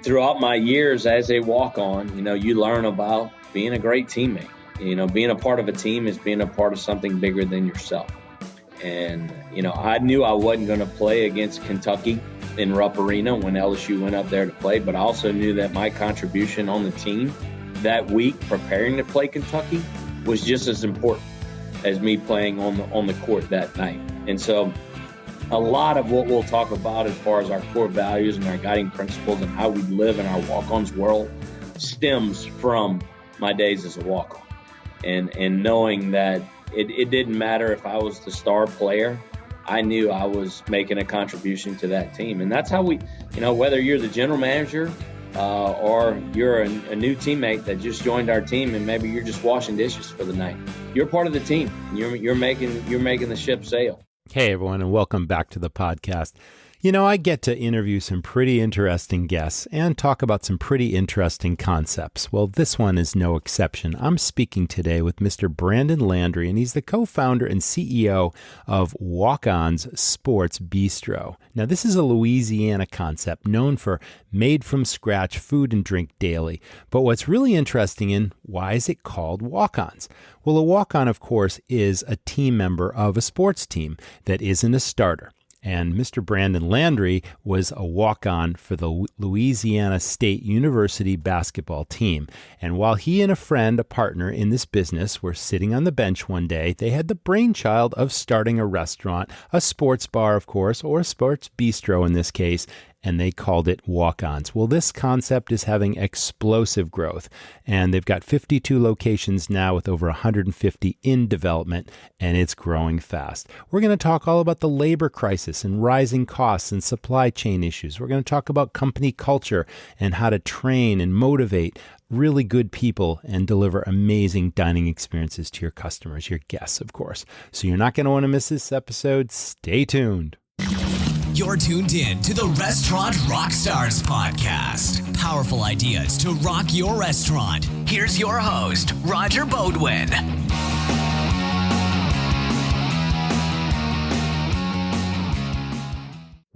throughout my years as a walk-on, you learn about being a great teammate. Being a part of a team is being a part of something bigger than yourself. And, I knew I wasn't going to play against Kentucky in Rupp Arena when LSU went up there to play, but I also knew that my contribution on the team that week preparing to play Kentucky was just as important as me playing on the court that night. And so a lot of what we'll talk about as far as our core values and our guiding principles and how we live in our walk-ons world stems from my days as a walk-on. And knowing that it didn't matter if I was the star player, I knew I was making a contribution to that team. And that's how we, whether you're the general manager or you're a new teammate that just joined our team and maybe you're just washing dishes for the night, you're part of the team. You're making the ship sail. Hey, everyone, and welcome back to the podcast. I get to interview some pretty interesting guests and talk about some pretty interesting concepts. Well, this one is no exception. I'm speaking today with Mr. Brandon Landry, and he's the co-founder and CEO of Walk-Ons Sports Bistreaux. Now, this is a Louisiana concept known for made-from-scratch food and drink daily. But what's really interesting in why is it called Walk-Ons? Well, a walk-on, of course, is a team member of a sports team that isn't a starter. And Mr. Brandon Landry was a walk-on for the Louisiana State University basketball team. And while he and a friend, a partner in this business, were sitting on the bench one day, they had the brainchild of starting a restaurant, a sports bar, of course, or a sports bistro in this case, and they called it Walk-Ons. Well, this concept is having explosive growth, and they've got 52 locations now with over 150 in development, and it's growing fast. We're going to talk all about the labor crisis and rising costs and supply chain issues. We're going to talk about company culture and how to train and motivate really good people and deliver amazing dining experiences to your customers, your guests, of course. So you're not going to want to miss this episode. Stay tuned. You're tuned in to the Restaurant Rockstars podcast. Powerful ideas to rock your restaurant. Here's your host, Roger Bodwin.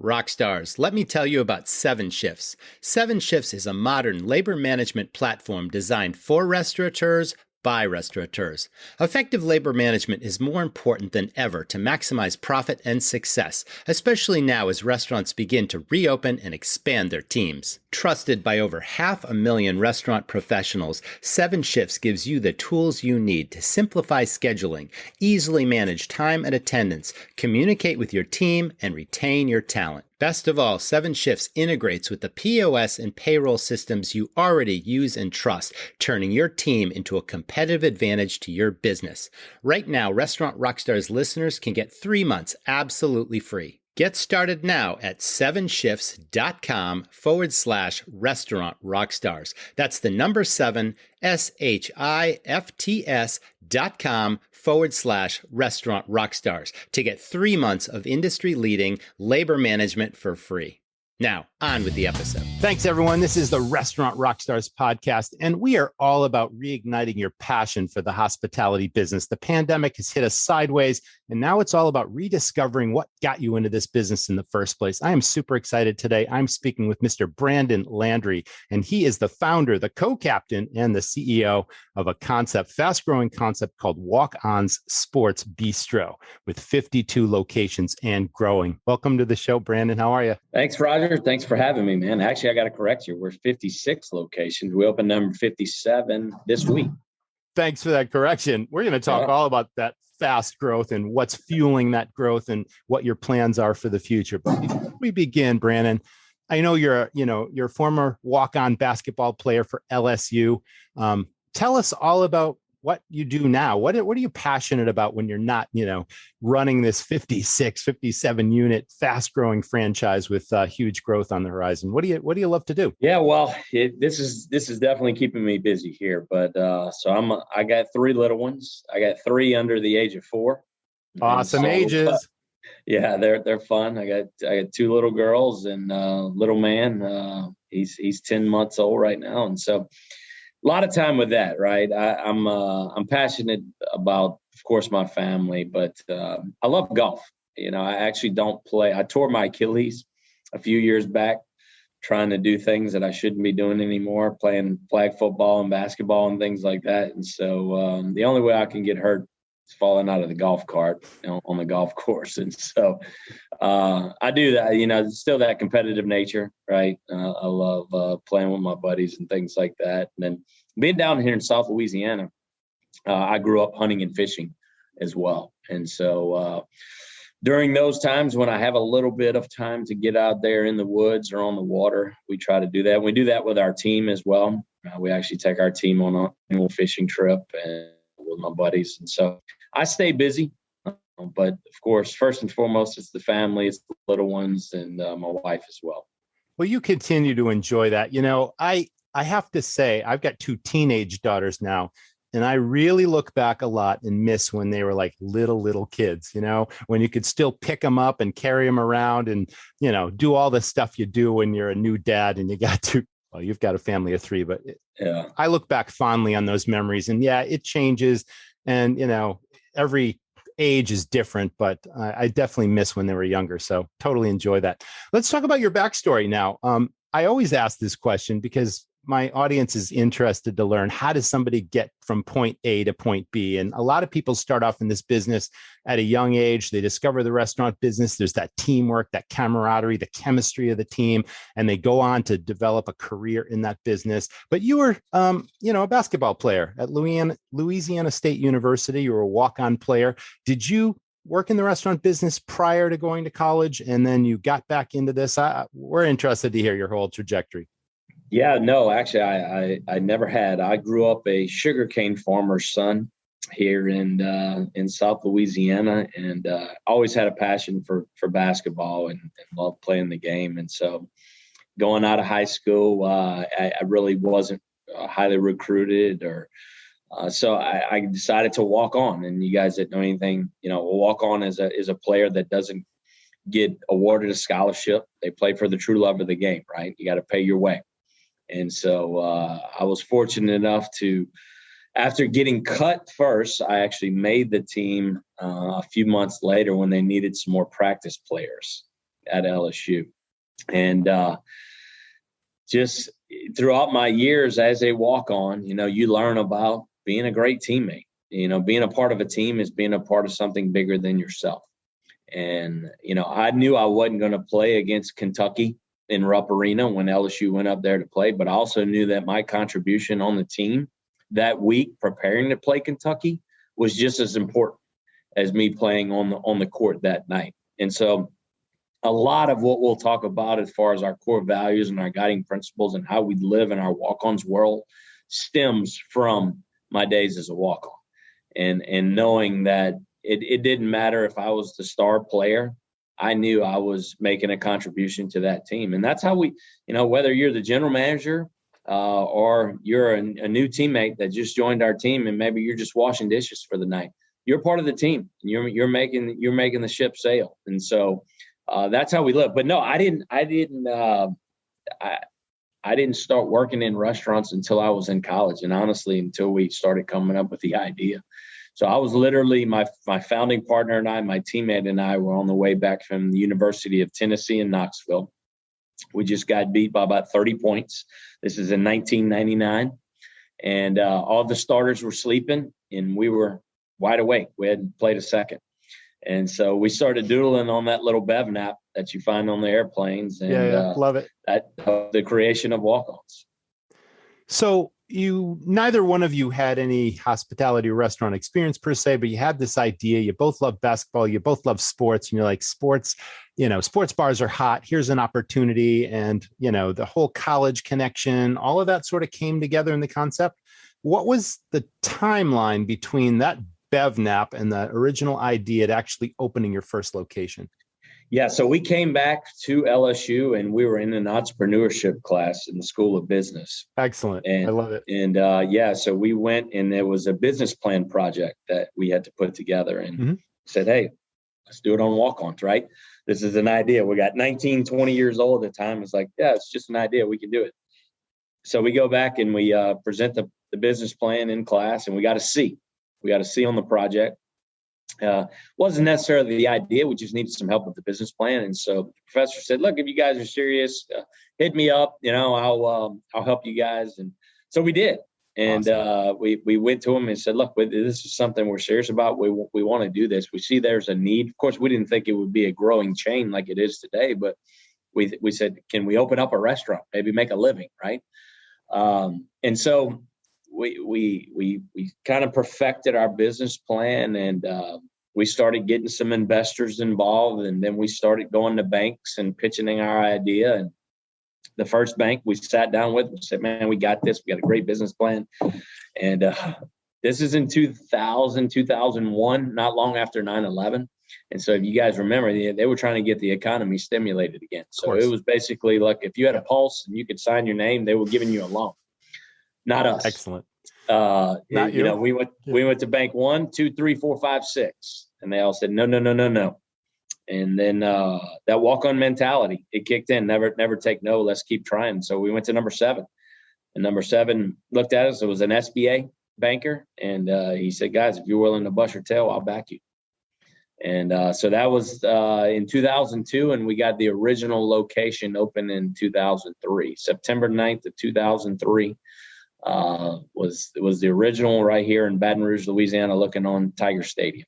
Rockstars, let me tell you about 7 Shifts. 7 Shifts is a modern labor management platform designed for restaurateurs, by restaurateurs. Effective labor management is more important than ever to maximize profit and success, especially now as restaurants begin to reopen and expand their teams. Trusted by over 500,000 restaurant professionals, 7 Shifts gives you the tools you need to simplify scheduling, easily manage time and attendance, communicate with your team, and retain your talent. Best of all, 7 Shifts integrates with the POS and payroll systems you already use and trust, turning your team into a competitive advantage to your business. Right now, Restaurant Rockstars listeners can get 3 months absolutely free. Get started now at 7shifts.com/restaurant rockstars. That's the number 7, SHIFTS.com/restaurant rockstars to get 3 months of industry leading labor management for free. Now, on with the episode. Thanks, everyone. This is the Restaurant Rockstars podcast, and we are all about reigniting your passion for the hospitality business. The pandemic has hit us sideways, and now it's all about rediscovering what got you into this business in the first place. I am super excited today. I'm speaking with Mr. Brandon Landry, and he is the founder, the co-captain, and the CEO of a fast-growing concept called Walk-Ons Sports Bistreaux with 52 locations and growing. Welcome to the show, Brandon. How are you? Thanks, Roger. Thanks for having me, man. Actually, I got to correct you. We're 56 locations. We opened number 57 this week. Thanks for that correction. We're going to talk all about that fast growth and what's fueling that growth and what your plans are for the future. But before we begin, Brandon, I know you're a former walk-on basketball player for LSU. Tell us all about what you do now. What are you passionate about when you're not, running this 57 unit fast growing franchise with huge growth on the horizon? What do you love to do? Yeah, well, this is definitely keeping me busy here. But I got 3 little ones. I got 3 under the age of 4. Awesome ages. Yeah, they're fun. I got 2 little girls and little man. He's 10 months old right now, and so a lot of time with that, right? I'm passionate about, of course, my family, but I love golf. I actually don't play. I tore my Achilles a few years back trying to do things that I shouldn't be doing anymore, playing flag football and basketball and things like that. And so the only way I can get hurt is falling out of the golf cart on the golf course. And so I do that, still that competitive nature, right? I love playing with my buddies and things like that. And then being down here in South Louisiana, I grew up hunting and fishing as well. And so during those times when I have a little bit of time to get out there in the woods or on the water, we try to do that. We do that with our team as well. We actually take our team on an annual fishing trip and with my buddies. And so I stay busy. But of course, first and foremost, it's the family, it's the little ones, and my wife as well. Well, you continue to enjoy that. I have to say, I've got 2 teenage daughters now, and I really look back a lot and miss when they were like little kids, when you could still pick them up and carry them around and, do all the stuff you do when you're a new dad and you've got a family of 3, but yeah, I look back fondly on those memories, and yeah, it changes. And, every age is different, but I definitely miss when they were younger. So totally enjoy that. Let's talk about your backstory now. I always ask this question because my audience is interested to learn, how does somebody get from point A to point B? And a lot of people start off in this business at a young age. They discover the restaurant business. There's that teamwork, that camaraderie, the chemistry of the team, and they go on to develop a career in that business. But you were, a basketball player at Louisiana State University. You were a walk-on player. Did you work in the restaurant business prior to going to college, and then you got back into this? We're interested to hear your whole trajectory. Yeah, no, actually, I never had. I grew up a sugarcane farmer's son here in South Louisiana, and always had a passion for basketball and loved playing the game. And so going out of high school, I really wasn't highly recruited, or so I decided to walk on. And you guys that know anything, walk on is a player that doesn't get awarded a scholarship. They play for the true love of the game, right? You got to pay your way. And so I was fortunate enough to, after getting cut first, I actually made the team a few months later when they needed some more practice players at LSU. And just throughout my years as a walk-on, you learn about being a great teammate. Being a part of a team is being a part of something bigger than yourself. And, I knew I wasn't going to play against Kentucky in Rupp Arena when LSU went up there to play, but I also knew that my contribution on the team that week preparing to play Kentucky was just as important as me playing on the court that night. And so a lot of what we'll talk about as far as our core values and our guiding principles and how we live in our walk-ons world stems from my days as a walk-on, and knowing that it didn't matter if I was the star player. I knew I was making a contribution to that team. And that's how we, whether you're the general manager or you're a new teammate that just joined our team and maybe you're just washing dishes for the night, you're part of the team. And you're making the ship sail. And so that's how we live. But no, I didn't start working in restaurants until I was in college, and honestly, until we started coming up with the idea. So I was literally, my founding partner and I, my teammate and I were on the way back from the University of Tennessee in Knoxville. We just got beat by about 30 points. This is in 1999. And all the starters were sleeping and we were wide awake. We hadn't played a second. And so we started doodling on that little bev nap that you find on the airplanes. And love it. That the creation of Walk-Ons. So neither one of you had any hospitality or restaurant experience per se, but you had this idea. You both love basketball. You both love sports. And you're like, sports bars are hot. Here's an opportunity. And, the whole college connection, all of that sort of came together in the concept. What was the timeline between that bev nap and the original idea to actually opening your first location? Yeah, so we came back to LSU and we were in an entrepreneurship class in the School of Business. Excellent. I love it. And so we went and there was a business plan project that we had to put together and said, hey, let's do it on walk-ons, right? This is an idea. We got 19, 20 years old at the time. It's like, yeah, it's just an idea. We can do it. So we go back and we present the business plan in class and we got a C. We got a C on the project. Wasn't necessarily the idea. We just needed some help with the business plan. And so the professor said, look, if you guys are serious, hit me up, I'll help you guys. And so we did. And awesome. We went to him and said, look, this is something we're serious about. We want to do this. We see there's a need. Of course, we didn't think it would be a growing chain like it is today, but we said, can we open up a restaurant, maybe make a living, right? And so we kind of perfected our business plan, and we started getting some investors involved, and then we started going to banks and pitching our idea. And the first bank we sat down with, we said, man, we got this. We got a great business plan. And this is in 2001, not long after 9/11. And so if you guys remember, they were trying to get the economy stimulated again. So it was basically like if you had a pulse and you could sign your name, they were giving you a loan. Not us. Excellent. Not you. We went to bank 1, 2, 3, 4, 5, 6, and they all said no. And then that walk-on mentality, it kicked in. Never take no. Let's keep trying. So we went to number 7, and number 7 looked at us. It was an SBA banker, and he said, "Guys, if you're willing to bust your tail, I'll back you." And so that was in 2002, and we got the original location open in 2003, September 9th of 2003. Was the original right here in Baton Rouge, Louisiana, looking on Tiger Stadium.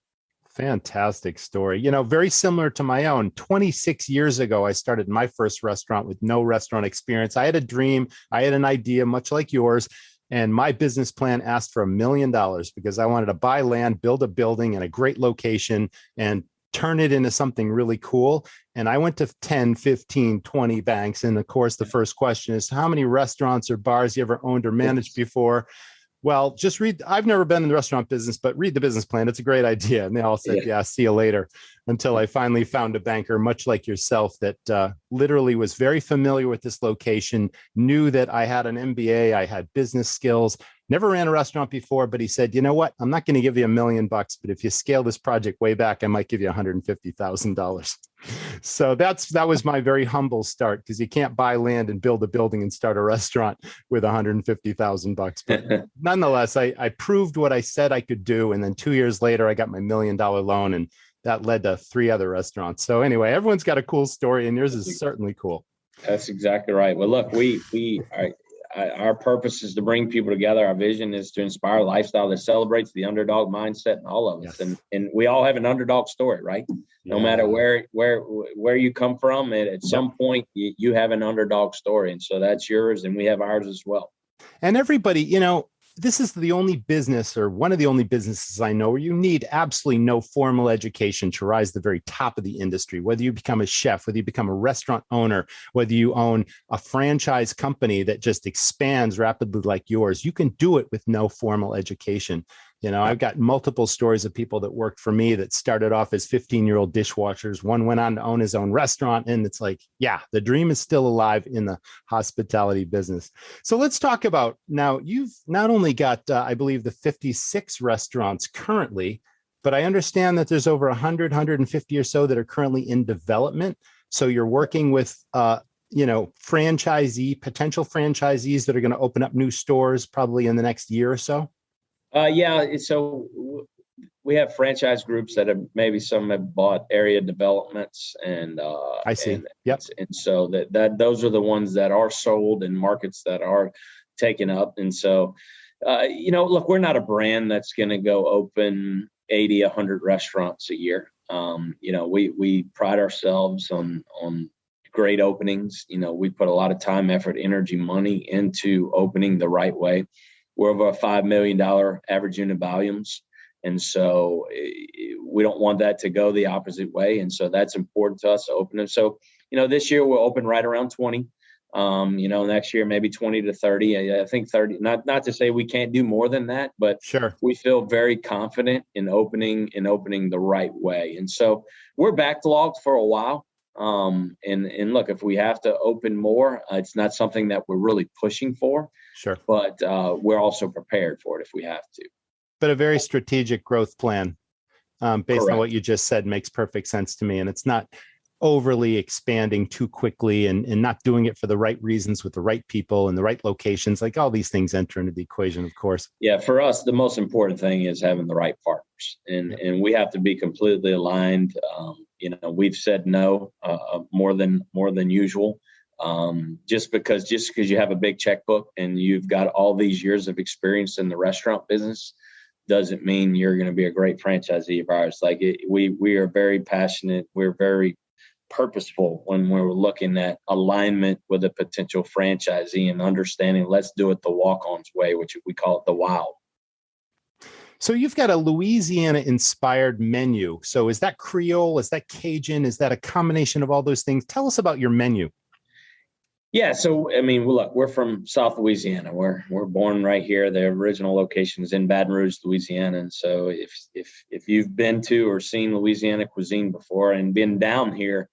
Fantastic story. Very similar to my own. 26 years ago, I started my first restaurant with no restaurant experience. I had a dream. I had an idea, much like yours. And my business plan asked for $1 million because I wanted to buy land, build a building in a great location, and turn it into something really cool. And I went to 10, 15, 20 banks. And of course, the first question is, how many restaurants or bars you ever owned or managed before? Well, just read. I've never been in the restaurant business, but read the business plan. It's a great idea. And they all said, yeah, see you later. Until I finally found a banker, much like yourself, that literally was very familiar with this location, knew that I had an MBA, I had business skills, never ran a restaurant before, but he said, you know what? I'm not going to give you $1 million, but if you scale this project way back, I might give you $150,000. So that was my very humble start, because you can't buy land and build a building and start a restaurant with $150,000. But nonetheless, I proved what I said I could do. And then 2 years later, I got my $1 million loan, and that led to 3 other restaurants. So anyway, everyone's got a cool story, and yours is certainly cool. That's exactly right. Well, look, our purpose is to bring people together. Our vision is to inspire a lifestyle that celebrates the underdog mindset in all of us. Yes. And we all have an underdog story, right? No matter where you come from, at some point you have an underdog story. And so that's yours, and we have ours as well. And everybody, this is the only business, or one of the only businesses I know, where you need absolutely no formal education to rise to the very top of the industry. Whether you become a chef, whether you become a restaurant owner, whether you own a franchise company that just expands rapidly like yours, you can do it with no formal education. I've got multiple stories of people that worked for me that started off as 15-year-old dishwashers. One went on to own his own restaurant. And it's like, yeah, the dream is still alive in the hospitality business. So let's talk about, now you've not only got, I believe, the 56 restaurants currently, but I understand that there's over 100, 150 or so that are currently in development. So you're working with, potential franchisees that are going to open up new stores probably in the next year or so. So we have franchise groups that some have bought area developments, and I see. And so that those are the ones that are sold in markets that are taken up. And so, look, we're not a brand that's going to go open 80, 100 restaurants a year. We pride ourselves on great openings. We put a lot of time, effort, energy, money into opening the right way. We're over $5 million average unit volumes. And so we don't want that to go the opposite way. And so that's important to us to open them. So, this year we'll open right around 20. Next year, maybe 20 to 30. I think 30, not to say we can't do more than that, but sure, we feel very confident in opening the right way. And so we're backlogged for a while. And look, if we have to open more, it's not something that we're really pushing for. Sure. But we're also prepared for it if we have to. But a very strategic growth plan based Correct. On what you just said makes perfect sense to me. And it's not, overly expanding too quickly and not doing it for the right reasons with the right people and the right locations. Like all these things enter into the equation, of course. Yeah, for us, the most important thing is having the right partners, and we have to be completely aligned. We've said no more than usual, just because you have a big checkbook and you've got all these years of experience in the restaurant business doesn't mean you're going to be a great franchisee of ours. We are very passionate. We're very purposeful when we're looking at alignment with a potential franchisee and understanding, let's do it the Walk-Ons way, which we call it the WOW. So you've got a Louisiana inspired menu. So is that Creole? Is that Cajun? Is that a combination of all those things? Tell us about your menu. Yeah. So, I mean, look, we're from South Louisiana. We're born right here. The original location is in Baton Rouge, Louisiana. And so if you've been to or seen Louisiana cuisine before and been down here,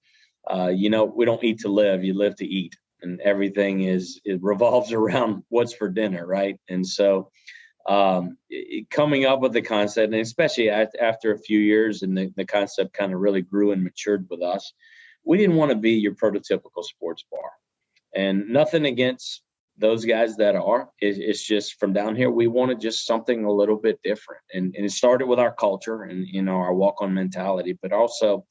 we don't eat to live. You live to eat. And everything it revolves around what's for dinner, right? And so coming up with the concept, and especially after a few years and the concept kind of really grew and matured with us, we didn't want to be your prototypical sports bar. And nothing against those guys that are. It's just from down here, we wanted just something a little bit different. And it started with our culture and, our walk-on mentality, but also,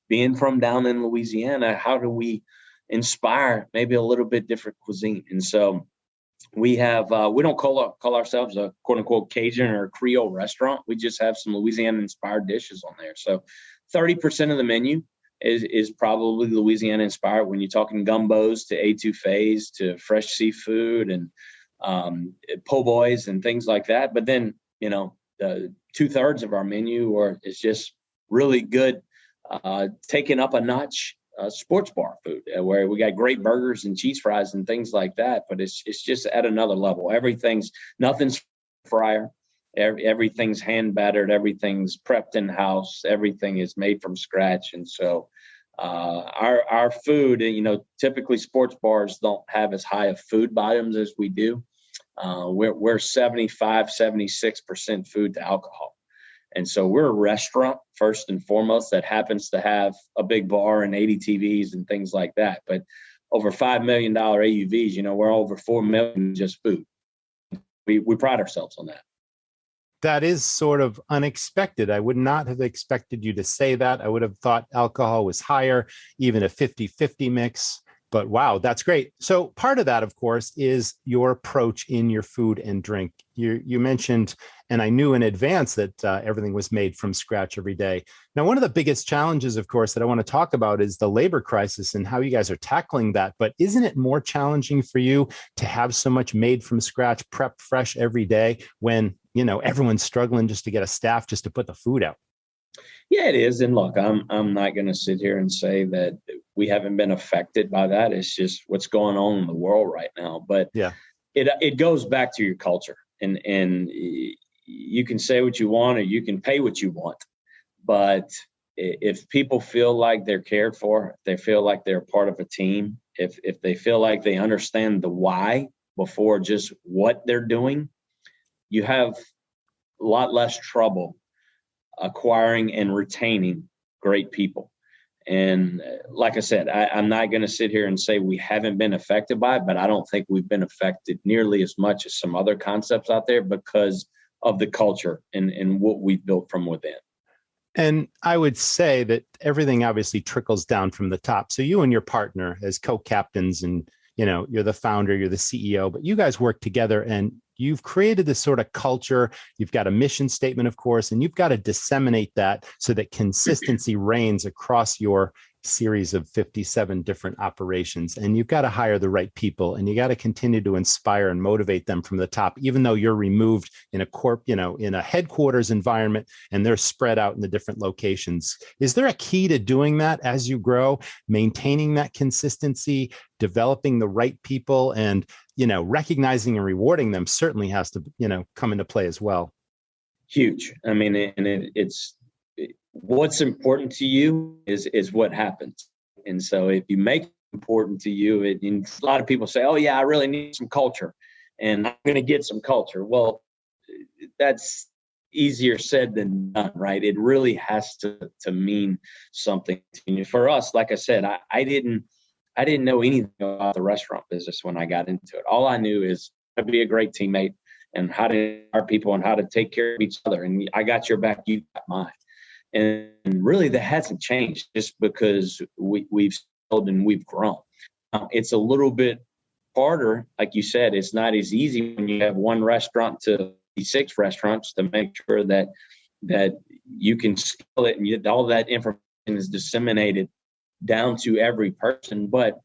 being from down in Louisiana, how do we inspire maybe a little bit different cuisine? And so we have, we don't call ourselves a quote unquote Cajun or Creole restaurant. We just have some Louisiana inspired dishes on there. So 30% of the menu is probably Louisiana inspired when you're talking gumbos to etouffees to fresh seafood and po' boys and things like that. But then, the 2/3 of our menu is just really good, taking up a notch sports bar food where we got great burgers and cheese fries and things like that. But it's just at another level. Nothing's fryer. Everything's hand battered, everything's prepped in house, everything is made from scratch. And so our food, typically sports bars don't have as high of food volumes as we do. We're 76% food to alcohol. And so we're a restaurant first and foremost that happens to have a big bar and 80 TVs and things like that. But over $5 million AUVs, we're over $4 million just food. We pride ourselves on that. That is sort of unexpected. I would not have expected you to say that. I would have thought alcohol was higher, even a 50-50 mix. But wow, that's great. So part of that, of course, is your approach in your food and drink. You mentioned, and I knew in advance that everything was made from scratch every day. Now, one of the biggest challenges, of course, that I want to talk about is the labor crisis and how you guys are tackling that. But isn't it more challenging for you to have so much made from scratch, prepped fresh every day when, everyone's struggling just to get a staff just to put the food out? Yeah, it is. And look, I'm not going to sit here and say that we haven't been affected by that. It's just what's going on in the world right now. But yeah, it goes back to your culture, and you can say what you want or you can pay what you want. But if people feel like they're cared for, if they feel like they're part of a team, if they feel like they understand the why before just what they're doing, you have a lot less trouble acquiring and retaining great people. And like I said, I'm not going to sit here and say we haven't been affected by it, but I don't think we've been affected nearly as much as some other concepts out there because of the culture and what we've built from within. And I would say that everything obviously trickles down from the top. So you and your partner as co-captains and, you're the founder, you're the CEO, but you guys work together and you've created this sort of culture. You've got a mission statement, of course, and you've got to disseminate that so that consistency reigns across your series of 57 different operations. And you've got to hire the right people, and you got to continue to inspire and motivate them from the top, even though you're removed in a headquarters environment and they're spread out in the different locations. Is there a key to doing that as you grow, maintaining that consistency, developing the right people, and recognizing and rewarding them certainly has to, come into play as well? Huge. I mean, it's what's important to you is what happens. And so if you make it important to you, and a lot of people say, oh yeah, I really need some culture and I'm going to get some culture. Well, that's easier said than done, right? It really has to mean something to you. For us, like I said, I didn't know anything about the restaurant business when I got into it. All I knew is how to be a great teammate and how to hire people and how to take care of each other. And I got your back, you got mine. And really that hasn't changed just because we've sold and we've grown. It's a little bit harder. Like you said, it's not as easy when you have one restaurant to 6 restaurants to make sure that you can scale it and all that information is disseminated down to every person. But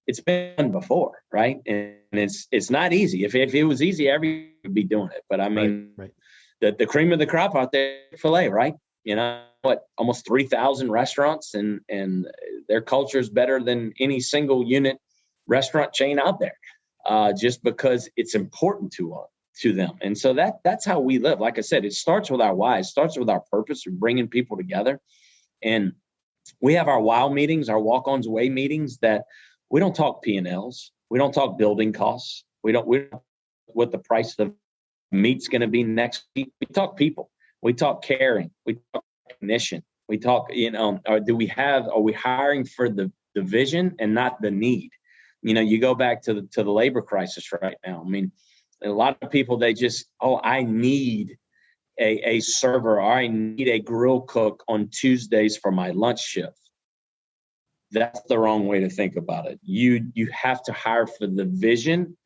it's been done before, right? And it's not easy. If it was easy, everyone would be doing it. But I mean, right. The cream of the crop out there, filet, right? You know what? Almost 3,000 restaurants, and their culture is better than any single unit restaurant chain out there, just because it's important to them. And so that's how we live. Like I said, it starts with our why. It starts with our purpose of bringing people together. And we have our wow meetings, our walk-ons way meetings that we don't talk P&Ls. We don't talk building costs. We don't what the price of meat's going to be next week. We talk people. We talk caring. We talk recognition. We talk, are we hiring for the vision and not the need? You go back to the labor crisis right now. I mean, a lot of people, they just, I need a server, or I need a grill cook on Tuesdays for my lunch shift. That's the wrong way to think about it. You have to hire for the vision.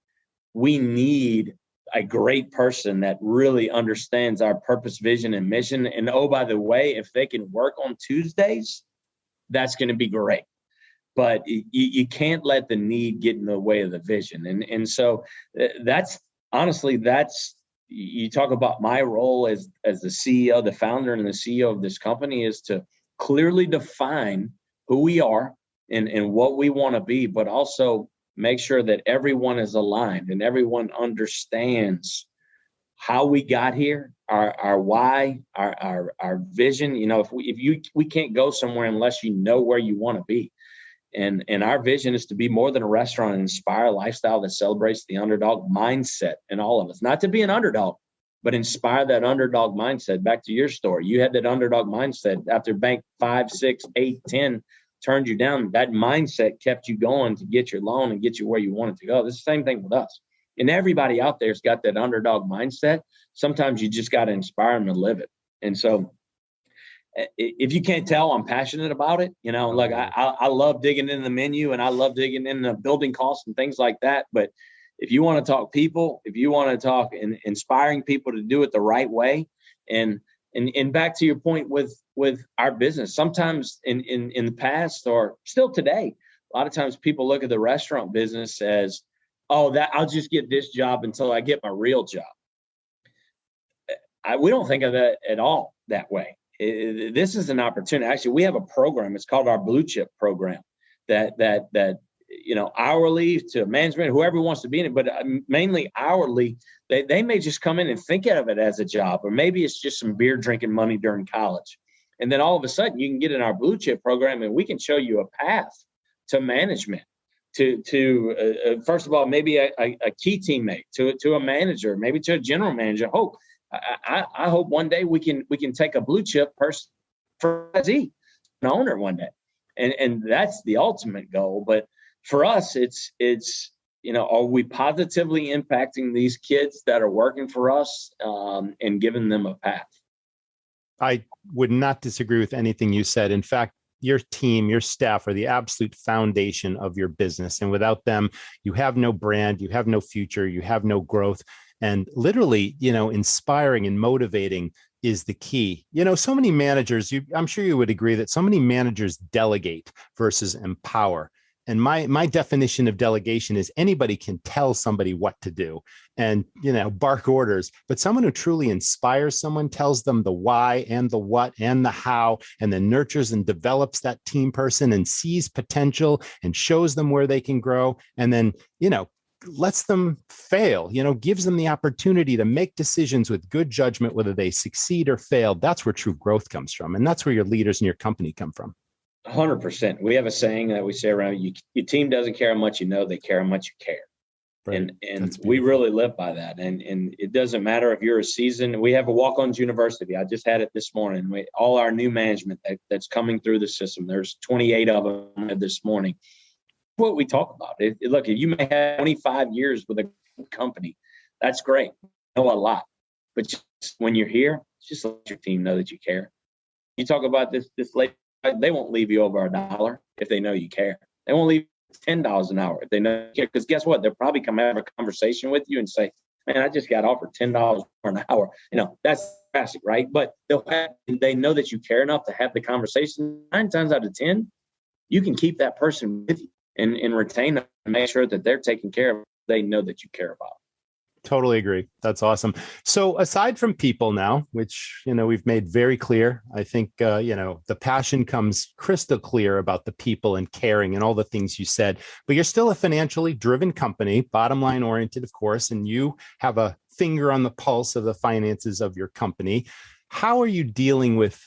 We need a great person that really understands our purpose, vision, and mission. And by the way, if they can work on Tuesdays, that's going to be great. But you can't let the need get in the way of the vision. And so that's honestly, you talk about my role as the CEO, the founder and the CEO of this company, is to clearly define who we are and what we want to be, but also make sure that everyone is aligned and everyone understands how we got here, our why, our vision. If we can't go somewhere unless you know where you want to be. And our vision is to be more than a restaurant and inspire a lifestyle that celebrates the underdog mindset in all of us. Not to be an underdog, but inspire that underdog mindset. Back to your story. You had that underdog mindset after bank 5, 6, 8, 10 turned you down. That mindset kept you going to get your loan and get you where you wanted to go. It's the same thing with us. And everybody out there's got that underdog mindset. Sometimes you just got to inspire them to live it. And so if you can't tell, I'm passionate about it. Like I love digging into the menu and I love digging into building costs and things like that. But if you want to talk people, if you want to talk and inspiring people to do it the right way, and back to your point with our business, sometimes in the past or still today, a lot of times people look at the restaurant business as, that I'll just get this job until I get my real job. We don't think of that at all that way. This is an opportunity. Actually, we have a program. It's called our Blue Chip program that hourly to management, whoever wants to be in it, but mainly hourly. They may just come in and think of it as a job, or maybe it's just some beer drinking money during college. And then all of a sudden you can get in our Blue Chip program and we can show you a path to management, to first of all, maybe a key teammate, to a manager, maybe to a general manager. I hope one day we can take a Blue Chip person for an owner one day. And that's the ultimate goal. But for us, it's are we positively impacting these kids that are working for us and giving them a path? I would not disagree with anything you said. In fact, your team, your staff are the absolute foundation of your business. And without them, you have no brand, you have no future, you have no growth. And literally, inspiring and motivating is the key. So many managers, I'm sure you would agree that so many managers delegate versus empower. And my definition of delegation is anybody can tell somebody what to do and, bark orders, but someone who truly inspires someone, tells them the why and the what and the how, and then nurtures and develops that team person and sees potential and shows them where they can grow. And then, lets them fail, gives them the opportunity to make decisions with good judgment, whether they succeed or fail. That's where true growth comes from. And that's where your leaders in your company come from. 100%. We have a saying that we say around, your team doesn't care how much you know, they care how much you care. Right. And we really live by that. And it doesn't matter if you're a seasoned. We have a Walk-Ons University. I just had it this morning. All our new management that's coming through the system. There's 28 of them this morning. What we talk about. Look, you may have 25 years with a company. That's great. You know a lot. But just when you're here, just let your team know that you care. You talk about this late, they won't leave you over $1 if they know you care. They won't leave $10 an hour if they know you care. Because guess what? They'll probably come have a conversation with you and say, man, I just got offered $10 for an hour. That's classic, right? But they know that you care enough to have the conversation. 9 times out of 10, you can keep that person with you and retain them and make sure that they're taken care of. They know that you care about. Totally agree. That's awesome. So aside from people now, which, we've made very clear, I think, the passion comes crystal clear about the people and caring and all the things you said, but you're still a financially driven company, bottom line oriented, of course, and you have a finger on the pulse of the finances of your company. How are you dealing with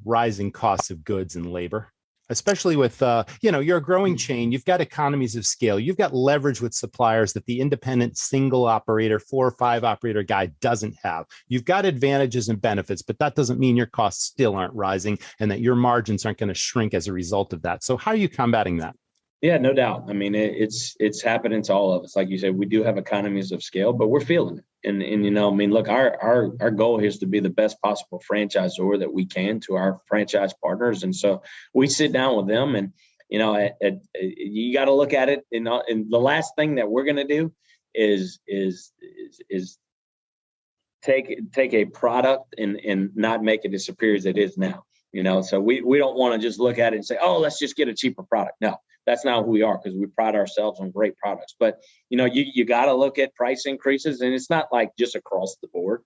rising costs of goods and labor? Especially with, you're a growing chain, you've got economies of scale, you've got leverage with suppliers that the independent single operator, 4 or 5 operator guy doesn't have. You've got advantages and benefits, but that doesn't mean your costs still aren't rising and that your margins aren't going to shrink as a result of that. So how are you combating that? Yeah, no doubt. I mean, it's happening to all of us. Like you said, we do have economies of scale, but we're feeling it. And look, our goal is to be the best possible franchisor that we can to our franchise partners. And so we sit down with them and, you got to look at it. And the last thing that we're going to do is take a product and not make it as superior as it is now. So we don't want to just look at it and say, oh, let's just get a cheaper product. No. That's not who we are, because we pride ourselves on great products. But, you got to look at price increases, and it's not like just across the board.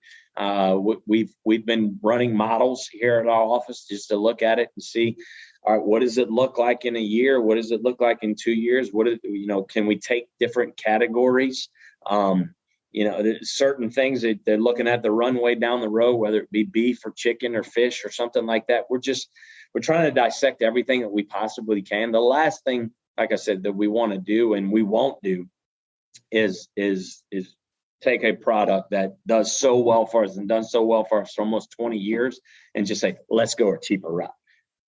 We've been running models here at our office just to look at it and see, all right, what does it look like in a year? What does it look like in 2 years? Can we take different categories? There's certain things that they're looking at the runway down the road, whether it be beef or chicken or fish or something like that. We're trying to dissect everything that we possibly can. The last thing, like I said, that we want to do and we won't do is take a product that does so well for us and done so well for us for almost 20 years and just say, let's go a cheaper route.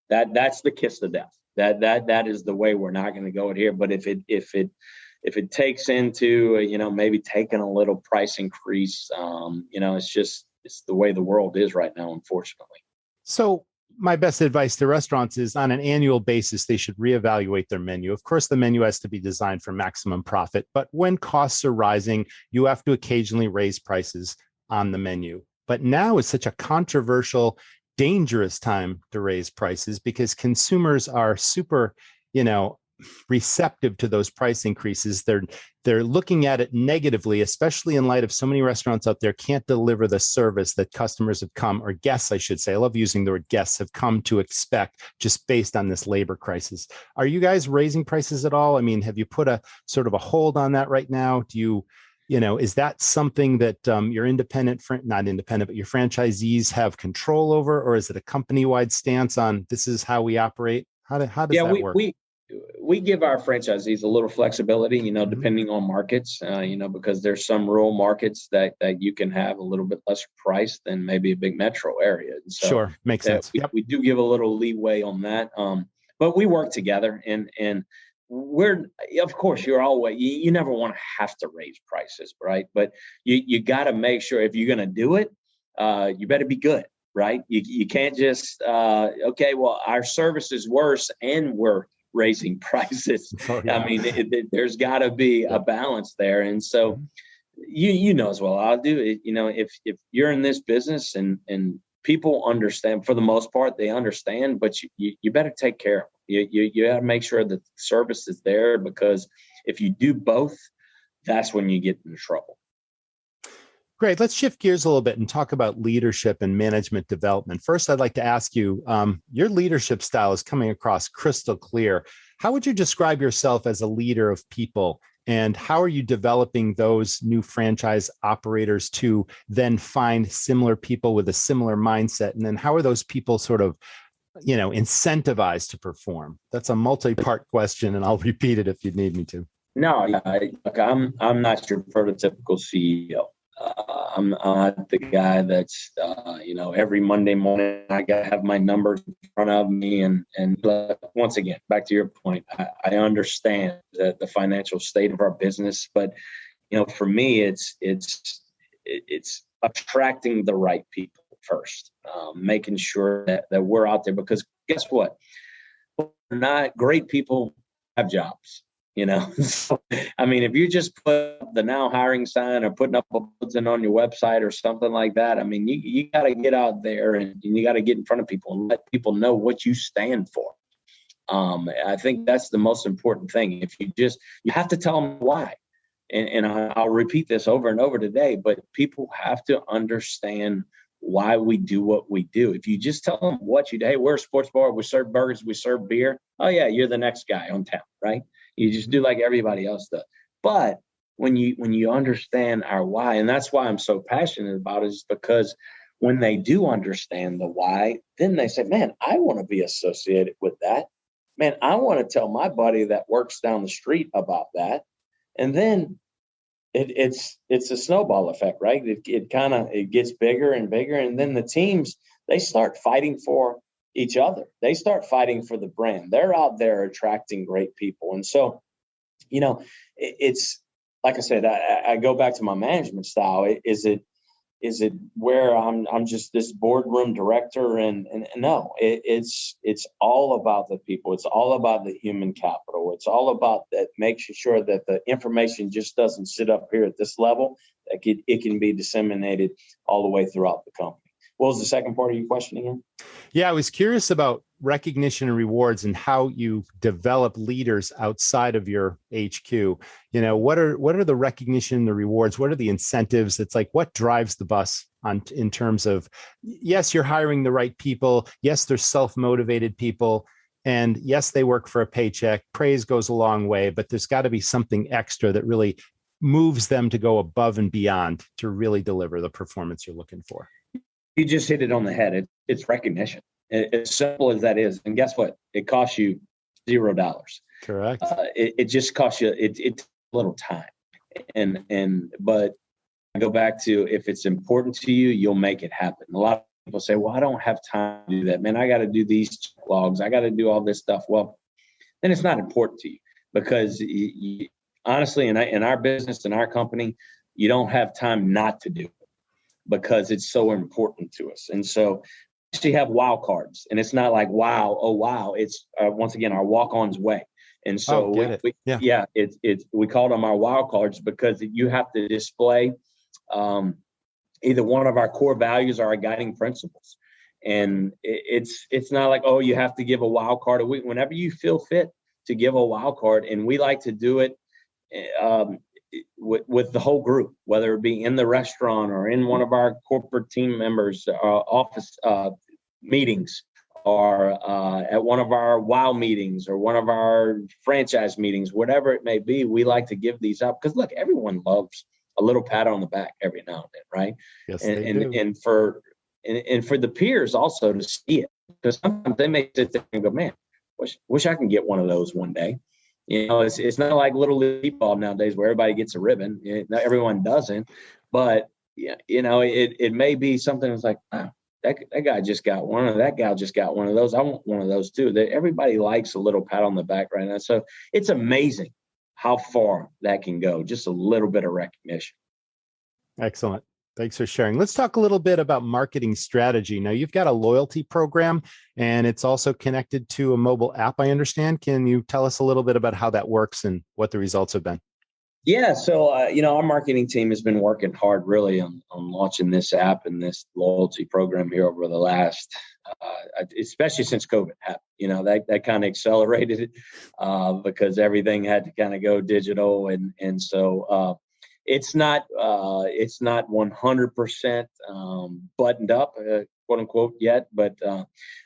That's the kiss of death. That is the way we're not going to go it here. But if it takes into, maybe taking a little price increase, it's the way the world is right now, unfortunately. So my best advice to restaurants is on an annual basis, they should reevaluate their menu. Of course, the menu has to be designed for maximum profit, but when costs are rising, you have to occasionally raise prices on the menu. But now is such a controversial, dangerous time to raise prices because consumers are super, receptive to those price increases. They're looking at it negatively, especially in light of so many restaurants out there can't deliver the service that customers have come, or guests, I should say. I love using the word guests, have come to expect just based on this labor crisis. Are you guys raising prices at all? I mean, have you put a sort of a hold on that right now? Do you, is that something that your not independent, but your franchisees have control over, or is it a company-wide stance on this is how we operate? How does that work? We give our franchisees a little flexibility, depending on markets, because there's some rural markets that you can have a little bit less price than maybe a big metro area. And so sure. Makes sense. We do give a little leeway on that. But we work together and we're, of course, you're always, you never want to have to raise prices, right? But you got to make sure if you're going to do it, you better be good, right? You can't just, okay, well, our service is worse and we're raising prices. Oh, yeah. I mean, there's got to be a balance there. And so you know as well I'll do it. If you're in this business and people understand, for the most part, they understand, but you better take care of them. You got to make sure that the service is there, because if you do both, that's when you get into trouble. Great. Let's shift gears a little bit and talk about leadership and management development. First, I'd like to ask you, your leadership style is coming across crystal clear. How would you describe yourself as a leader of people? And how are you developing those new franchise operators to then find similar people with a similar mindset? And then how are those people sort of, incentivized to perform? That's a multi-part question, and I'll repeat it if you need me to. No, yeah, look, I'm not your prototypical CEO. I'm not the guy that's every Monday morning I got to have my numbers in front of me, and once again, back to your point, I understand the financial state of our business, but for me, it's attracting the right people first, making sure that we're out there, because guess what? Not great people have jobs. So, I mean, if you just put up the now hiring sign or putting up a bulletin on your website or something like that, I mean, you got to get out there and you got to get in front of people and let people know what you stand for. I think that's the most important thing. If you have to tell them why. And I'll repeat this over and over today, but people have to understand why we do what we do. If you just tell them what you do, hey, we're a sports bar, we serve burgers, we serve beer. Oh yeah, you're the next guy on town, right? You just do like everybody else does. But when you understand our why, and that's why I'm so passionate about it, is because when they do understand the why, then they say, man, I want to be associated with that. Man, I want to tell my buddy that works down the street about that. And then it's a snowball effect, right? It gets bigger and bigger, and then the teams, they start fighting for each other. They start fighting for the brand. They're out there attracting great people, and so it's like I said. I go back to my management style. Is it where I'm just this boardroom director? And no, it's all about the people. It's all about the human capital. It's all about that, making sure that the information just doesn't sit up here at this level. That it can be disseminated all the way throughout the company. What was the second part of your question again? Yeah, I was curious about recognition and rewards and how you develop leaders outside of your HQ. What are the recognition, the rewards? What are the incentives? It's like, what drives the bus in terms of, yes, you're hiring the right people. Yes, they're self-motivated people. And yes, they work for a paycheck. Praise goes a long way, but there's got to be something extra that really moves them to go above and beyond to really deliver the performance you're looking for. You just hit it on the head. It's recognition. As simple as that is. And guess what? It costs you $0. Correct. It just costs you it's a little time. But I go back to, if it's important to you, you'll make it happen. A lot of people say, well, I don't have time to do that. Man, I got to do these logs. I got to do all this stuff. Well, then it's not important to you, because honestly, in our business, in our company, you don't have time not to do it, because it's so important to us. And so we actually have wow cards, and it's not like, wow, oh, wow. It's once again, our Walk-Ons way. And so we call them our wow cards, because you have to display either one of our core values or our guiding principles. And it's not like, oh, you have to give a wow card a week. Whenever you feel fit to give a wow card, and we like to do it with the whole group, whether it be in the restaurant or in one of our corporate team members' office meetings, or at one of our WOW meetings or one of our franchise meetings, whatever it may be. We like to give these out because, look, everyone loves a little pat on the back every now and then, right? Yes, and for the peers also to see it, because sometimes they may sit there and go, man, wish I can get one of those one day. It's not like Little League ball nowadays where everybody gets a ribbon. Everyone doesn't, but it may be something that's like, that guy just got one, or that gal just got one of those. I want one of those too. That everybody likes a little pat on the back right now. So it's amazing how far that can go. Just a little bit of recognition. Excellent. Thanks for sharing. Let's talk a little bit about marketing strategy. Now, you've got a loyalty program, and it's also connected to a mobile app, I understand. Can you tell us a little bit about how that works and what the results have been? Yeah. So, our marketing team has been working hard really on launching this app and this loyalty program here over the last, especially since COVID happened. That kind of accelerated it because everything had to kind of go digital. And so, it's not 100% buttoned up, quote unquote, yet, but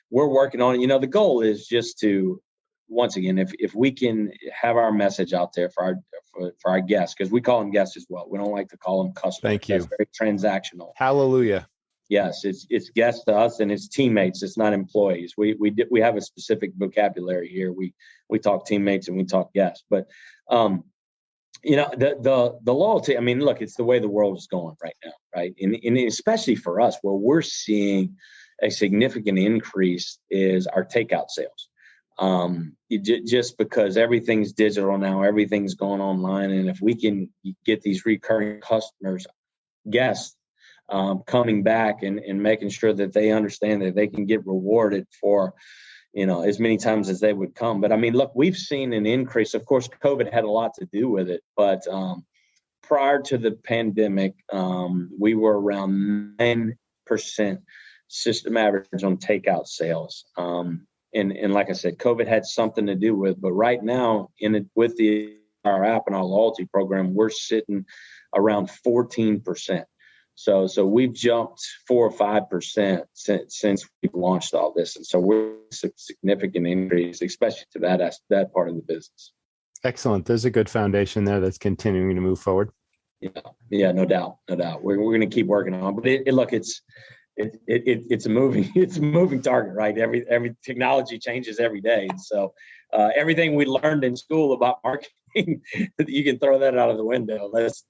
we're working on it. The goal is just to, once again, if we can have our message out there for our guests, because we call them guests as well. We don't like to call them customers. Thank you. That's very transactional. Hallelujah. Yes, it's guests to us, and it's teammates. It's not employees. We have a specific vocabulary here. We talk teammates and we talk guests, but The loyalty, I mean, look, it's the way the world is going right now, right? And especially for us, where we're seeing a significant increase is our takeout sales. Just because everything's digital now, everything's going online. And if we can get these recurring guests coming back and making sure that they understand that they can get rewarded for, as many times as they would come. But I mean, look, we've seen an increase. Of course, COVID had a lot to do with it, but prior to the pandemic, we were around 9% system average on takeout sales. And like I said, COVID had something to do with, but right now with our app and our loyalty program, we're sitting around 14%. So we've jumped 4 or 5% since we've launched all this. And so we're a significant increase, especially to that part of the business. Excellent. There's a good foundation there that's continuing to move forward. Yeah, no doubt. We're going to keep working on it. But it's a moving target, right? Every technology changes every day. And so everything we learned in school about marketing, you can throw that out of the window. Let's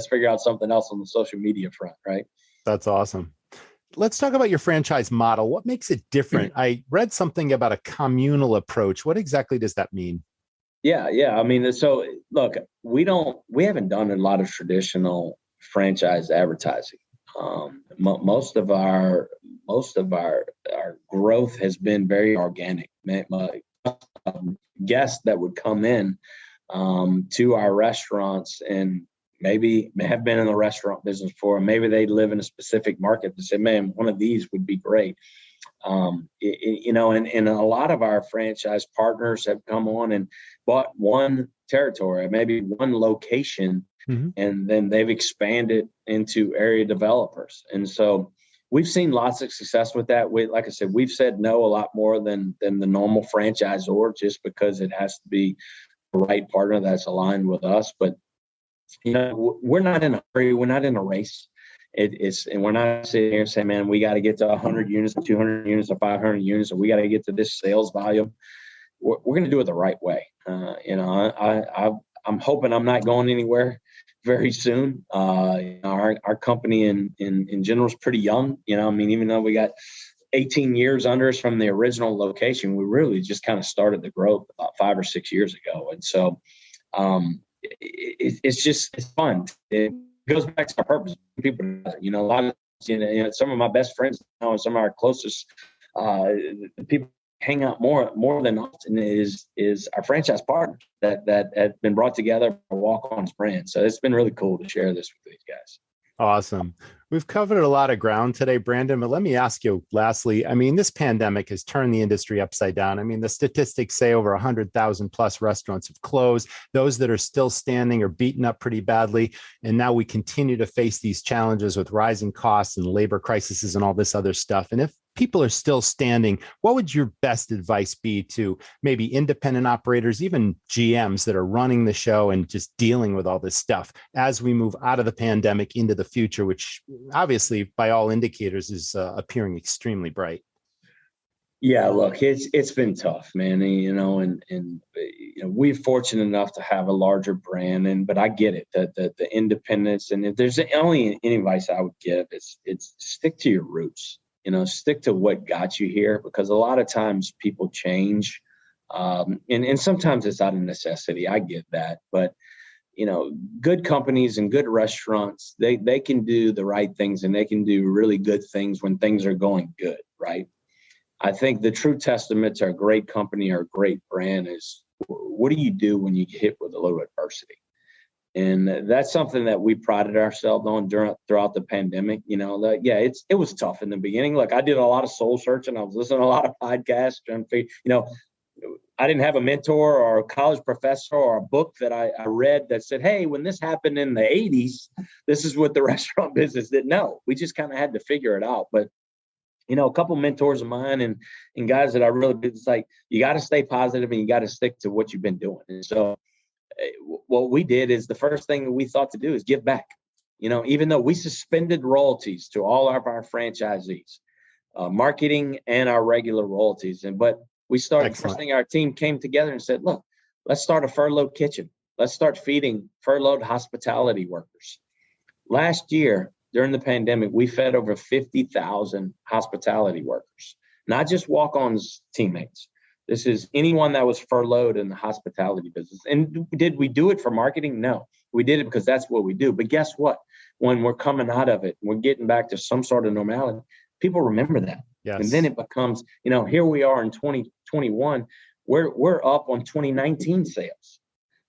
figure out something else on the social media front, right? That's awesome. Let's talk about your franchise model. What makes it different? I read something about a communal approach. What exactly does that mean? Yeah. I mean, so look, we haven't done a lot of traditional franchise advertising. Most of our growth has been very organic. Guests that would come in to our restaurants and maybe have been in the restaurant business before, maybe they live in a specific market and say, man, one of these would be great. And a lot of our franchise partners have come on and bought one territory, maybe one location, and then they've expanded into area developers. And so we've seen lots of success with that. Like I said, we've said no a lot more than the normal franchisor, just because it has to be the right partner that's aligned with us. But, we're not in a hurry. We're not in a race. And we're not sitting here saying, man, we got to get to 100 units or 200 units or 500 units, or we got to get to this sales volume. We're going to do it the right way. I'm hoping I'm not going anywhere very soon. Our company in general is pretty young. Even though we got 18 years under us from the original location, we really just kind of started the growth about 5 or 6 years ago. And so it's fun. It goes back to our purpose. People, a lot of, some of my best friends now and some of our closest people hang out more than often is our franchise partners that have been brought together by Walk-Ons brand. So it's been really cool to share this with these guys. Awesome. We've covered a lot of ground today, Brandon, but let me ask you lastly, this pandemic has turned the industry upside down. The statistics say over 100,000 plus restaurants have closed. Those that are still standing are beaten up pretty badly. And now we continue to face these challenges with rising costs and labor crises and all this other stuff. And if people are still standing, what would your best advice be to maybe independent operators, even GMs that are running the show and just dealing with all this stuff as we move out of the pandemic into the future, which obviously by all indicators is appearing extremely bright? Yeah, look, it's been tough, man. We're fortunate enough to have a larger brand, but I get it, that the independence. And if there's only any advice I would give, it's stick to your roots. Stick to what got you here, because a lot of times people change. And sometimes it's out of necessity. I get that. But, good companies and good restaurants, they can do the right things and they can do really good things when things are going good, right? I think the true testament to a great company or a great brand is, what do you do when you get hit with a little adversity? And that's something that we prided ourselves on throughout the pandemic. It was tough in the beginning. Look, I did a lot of soul searching. I was listening to a lot of podcasts. I didn't have a mentor or a college professor or a book that I read that said, hey, when this happened in the 80s, this is what the restaurant business did. No, we just kind of had to figure it out. But, a couple of mentors of mine and guys that I really, it's like, you got to stay positive and you got to stick to what you've been doing. And so what we did is the first thing that we thought to do is give back. Even though we suspended royalties to all of our franchisees, marketing and our regular royalties. But we started, first thing our team came together and said, look, let's start a furlough kitchen. Let's start feeding furloughed hospitality workers. Last year, during the pandemic, we fed over 50,000 hospitality workers, not just Walk-Ons teammates. This is anyone that was furloughed in the hospitality business. And did we do it for marketing? No, we did it because that's what we do. But guess what? When we're coming out of it, we're getting back to some sort of normality, people remember that. Yes. And then it becomes, here we are in 2021, we're up on 2019 sales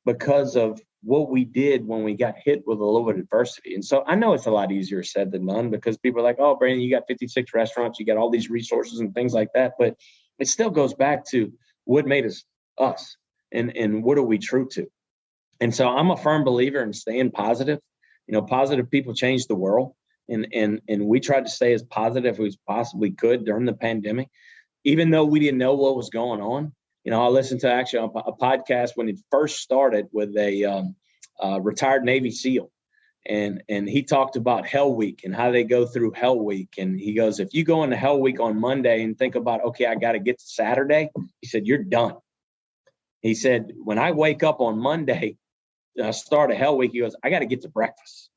because of what we did when we got hit with a little bit of adversity. And so I know it's a lot easier said than done because people are like, oh, Brandon, you got 56 restaurants, you got all these resources and things like that. But it still goes back to what made us and what are we true to? And so I'm a firm believer in staying positive. Positive people change the world. And we tried to stay as positive as we possibly could during the pandemic, even though we didn't know what was going on. I listened to actually a podcast when it first started with a retired Navy SEAL. And he talked about Hell Week and how they go through Hell Week. And he goes, if you go into Hell Week on Monday and think about, okay, I got to get to Saturday, he said, you're done. He said, when I wake up on Monday, start a Hell Week, he goes, I got to get to breakfast.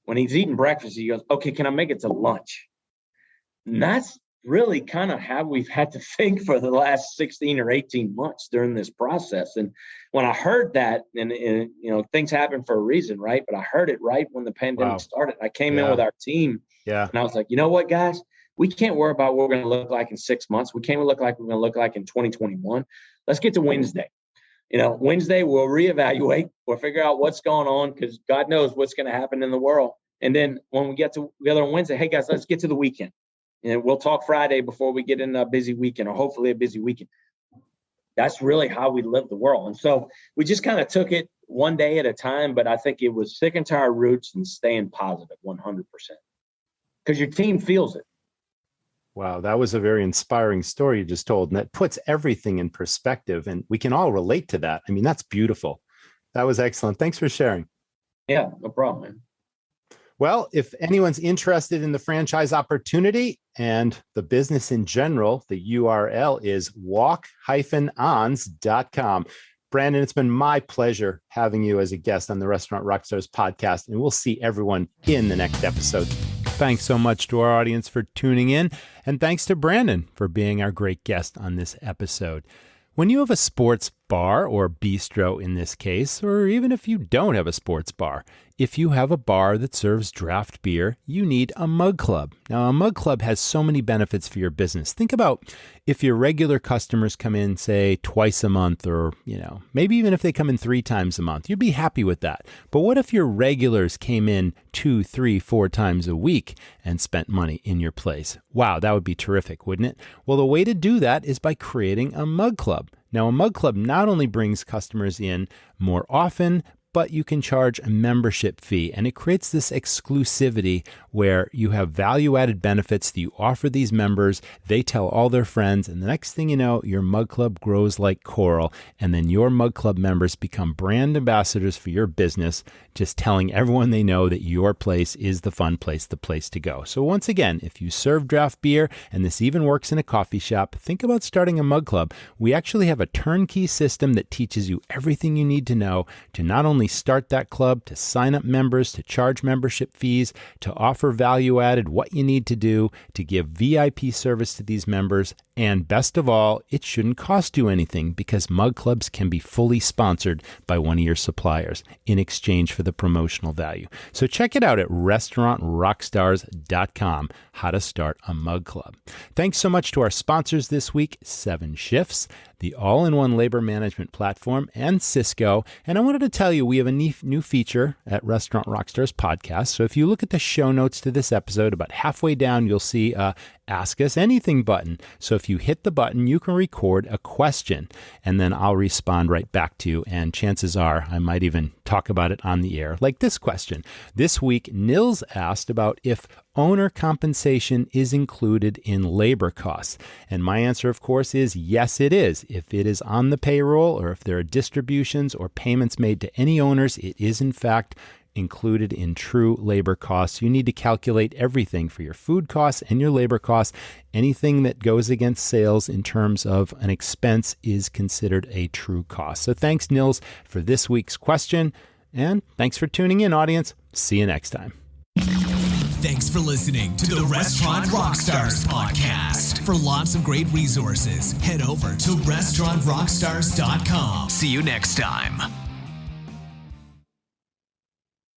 When he's eating breakfast, he goes, okay, can I make it to lunch? And that's really kind of how we've had to think for the last 16 or 18 months during this process. And when I heard that, and things happen for a reason, right? But I heard it right when the pandemic started. I came in with our team, and I was like, you know what, guys? We can't worry about what we're going to look like in 6 months. We can't look like we're going to look like in 2021. Let's get to Wednesday. Wednesday we'll reevaluate. We'll figure out what's going on because God knows what's going to happen in the world. And then when we get together on Wednesday, hey guys, let's get to the weekend. And we'll talk Friday before we get in a busy weekend, or hopefully a busy weekend. That's really how we live the world. And so we just kind of took it one day at a time, but I think it was sticking to our roots and staying positive 100%. Because your team feels it. Wow, that was a very inspiring story you just told. And that puts everything in perspective. And we can all relate to that. I mean, that's beautiful. That was excellent. Thanks for sharing. Yeah, no problem, man. Well, if anyone's interested in the franchise opportunity and the business in general, the URL is walk-ons.com. Brandon, it's been my pleasure having you as a guest on the Restaurant Rockstars podcast, and we'll see everyone in the next episode. Thanks so much to our audience for tuning in, and thanks to Brandon for being our great guest on this episode. When you have a sports bar, or bistro in this case, or even if you don't have a sports bar, if you have a bar that serves draft beer, you need a mug club. Now, a mug club has so many benefits for your business. Think about if your regular customers come in, say, twice a month, or, maybe even if they come in 3 times a month, you'd be happy with that. But what if your regulars came in 2, 3, 4 times a week and spent money in your place? Wow, that would be terrific, wouldn't it? Well, the way to do that is by creating a mug club. Now, a mug club not only brings customers in more often, but you can charge a membership fee, and it creates this exclusivity where you have value-added benefits that you offer these members. They tell all their friends, and the next thing you know, your mug club grows like coral, and then your mug club members become brand ambassadors for your business, just telling everyone they know that your place is the fun place, the place to go. So once again, if you serve draft beer, and this even works in a coffee shop, think about starting a mug club. We actually have a turnkey system that teaches you everything you need to know to not only start that club, to sign up members, to charge membership fees, to offer value added, what you need to do to give VIP service to these members. And best of all, it shouldn't cost you anything because mug clubs can be fully sponsored by one of your suppliers in exchange for the promotional value. So check it out at restaurantrockstars.com, how to start a mug club. Thanks so much to our sponsors this week, 7 Shifts, the all-in-one labor management platform, and Cisco. And I wanted to tell you, we have a new feature at Restaurant Rockstars podcast. So if you look at the show notes to this episode, about halfway down, you'll see a Ask Us Anything button. So if you hit the button, you can record a question, and then I'll respond right back to you. And chances are I might even talk about it on the air, like this question. This week, Nils asked about if owner compensation is included in labor costs. And my answer, of course, is yes, it is. If it is on the payroll, or if there are distributions or payments made to any owners, it is in fact included in true labor costs. You need to calculate everything for your food costs and your labor costs. Anything that goes against sales in terms of an expense is considered a true cost. So thanks, Nils, for this week's question. And thanks for tuning in, audience. See you next time. Thanks for listening to the Restaurant Rockstars podcast. For lots of great resources, head over to restaurantrockstars.com. See you next time.